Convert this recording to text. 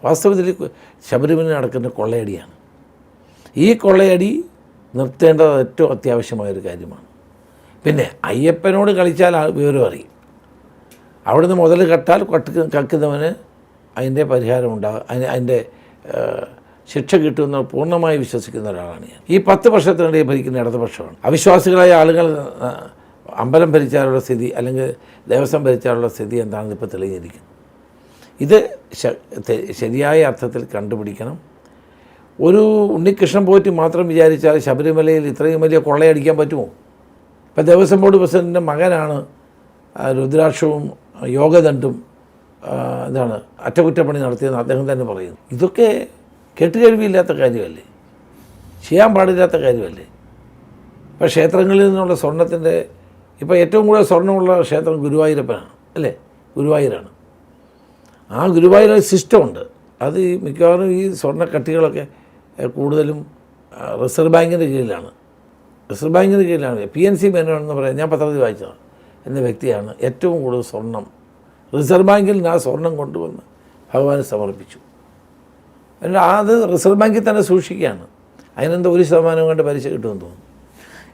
വാസ്തവത്തിൽ ശബരിമല നടക്കുന്ന കൊള്ളയടിയാണ്. ഈ കൊള്ളയടി നിർത്തേണ്ടത് ഏറ്റവും അത്യാവശ്യമായൊരു കാര്യമാണ്. പിന്നെ അയ്യപ്പനോട് കളിച്ചാൽ വിവരം അറിയും. അവിടുന്ന് മുതൽ കട്ടാൽ കക്കുന്നവന് അതിൻ്റെ പരിഹാരമുണ്ടാകും, അതിൻ്റെ ശിക്ഷ കിട്ടുമെന്ന് പൂർണ്ണമായി വിശ്വസിക്കുന്ന ഒരാളാണ് ഞാൻ. ഈ 10 വർഷത്തിനിടയിൽ ഭരിക്കുന്ന ഇടതുപക്ഷമാണ്. അവിശ്വാസികളായ ആളുകൾ അമ്പലം ഭരിച്ചാലുള്ള സ്ഥിതി അല്ലെങ്കിൽ ദേവസ്വം ഭരിച്ചാലുള്ള സ്ഥിതി എന്താണെന്ന് ഇപ്പോൾ തെളിഞ്ഞിരിക്കുന്നു. ഇത് ശരിയായ അർത്ഥത്തിൽ കണ്ടുപിടിക്കണം. ഒരു ഉണ്ണികൃഷ്ണൻ പോറ്റി മാത്രം വിചാരിച്ചാൽ ശബരിമലയിൽ ഇത്രയും വലിയ കൊള്ളയടിക്കാൻ പറ്റുമോ? ഇപ്പോൾ ദേവസ്വം ബോർഡ് പ്രസിഡൻറ്റിൻ്റെ മകനാണ് രുദ്രാക്ഷവും യോഗദണ്ഡും അറ്റകുറ്റപ്പണി നടത്തിയെന്ന് അദ്ദേഹം തന്നെ പറയുന്നു. ഇതൊക്കെ കേട്ടുകേൾവിയില്ലാത്ത കാര്യമല്ലേ, ചെയ്യാൻ പാടില്ലാത്ത കാര്യമല്ലേ? ഇപ്പോൾ ക്ഷേത്രങ്ങളിൽ നിന്നുള്ള സ്വർണത്തിൻ്റെ ഇപ്പോൾ ഏറ്റവും കൂടുതൽ സ്വർണ്ണമുള്ള ക്ഷേത്രം ഗുരുവായൂരപ്പനാണ് അല്ലേ, ഗുരുവായൂരാണ്. ആ ഗുരുവായൂർ സിസ്റ്റമുണ്ട്. അത് മിക്കവാറും ഈ സ്വർണ്ണക്കട്ടികളൊക്കെ കൂടുതലും റിസർവ് ബാങ്കിൻ്റെ കീഴിലാണ്. റിസർവ് ബാങ്കിൻ്റെ കീഴിലാണ്. PNC മേനോൻ എന്ന് പറയാം, ഞാൻ പത്രത്തിൽ വായിച്ചതാണ്, എന്ന വ്യക്തിയാണ് ഏറ്റവും കൂടുതൽ സ്വർണം റിസർവ് ബാങ്കിൽ നിന്ന് ആ സ്വർണം കൊണ്ടുവന്ന് ഭഗവാന് സമർപ്പിച്ചു. അത് റിസർവ് ബാങ്കിൽ തന്നെ സൂക്ഷിക്കുകയാണ്. അതിനെന്താ 1% കൊണ്ട് പലിശ കിട്ടുമെന്ന് തോന്നുന്നു.